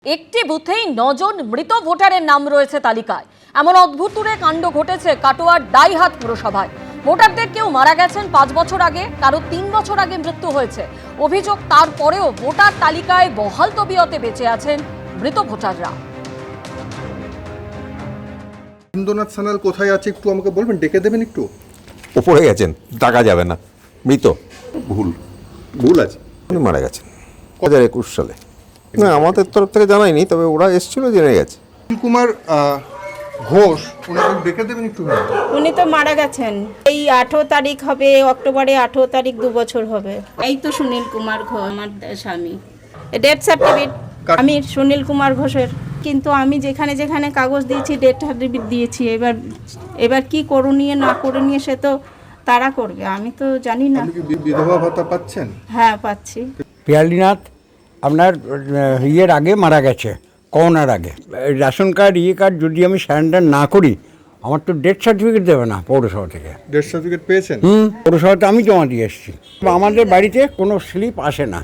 একটি বুথেই 9 জন মৃত ভোটারের নাম রয়েছে তালিকায়। এমন অদ্ভুতুড়ে কাণ্ড ঘটেছে কাটোয়ার দাইহাট পুরসভায়। ভোটারদের কেউ মারা গেছেন 5 বছর আগে, কারো 3 বছর আগে মৃত্যু হয়েছে। অভিযোগ, তারপরেও ভোটার তালিকায় বহাল তবিয়তে বেঁচে আছেন মৃত ভোটাররা। ইন্দ্রনাথ সান্যাল কোথায় আছে একটু আমাকে বলবেন, ডেকে দেবেন একটু। ওপরে গেছেন, টাকা যাবে না, মৃত। ভুল আছে, উনি মারা গেছেন 2021 সালে। না, আমাদের তরফ থেকে জানায়নি, তবে ওরা এসেছিল, জেনে গেছে। সুনীল কুমার ঘোষ, ওনাকে ডেকে দেবেন একটু। উনি তো মারা গেছেন, এই 18 তারিখ হবে, অক্টোবরে 18 তারিখ 2 বছর হবে। এই তো সুনীল কুমার ঘোষ আমার স্বামী, ডেথ সার্টিফিকেট আমি সুনীল কুমার ঘোষের। কিন্তু আমি যেখানে যেখানে কাগজ দিয়েছি ডেথ সার্টিফিকেট দিয়েছি। এবার কি করণীয় না করণীয় সে তো তারা করবে, আমি তো জানি না। আপনি কি বিধবা ভাতা পাচ্ছেন? হ্যাঁ, পাচ্ছি। পিয়ালিনাথ আপনার ইয়ের আগে মারা গেছে, করোনার আগে। রেশন কার্ড কার্ড যদি আমি স্যারেন্ডার না করি, আমার তো ডেথ সার্টিফিকেট দেবে না পৌরসভা থেকে। ডেথ সার্টিফিকেট পেয়েছেন? পৌরসভাতে আমি জমা দিয়ে এসেছি। আমাদের বাড়িতে কোনো স্লিপ আসে না।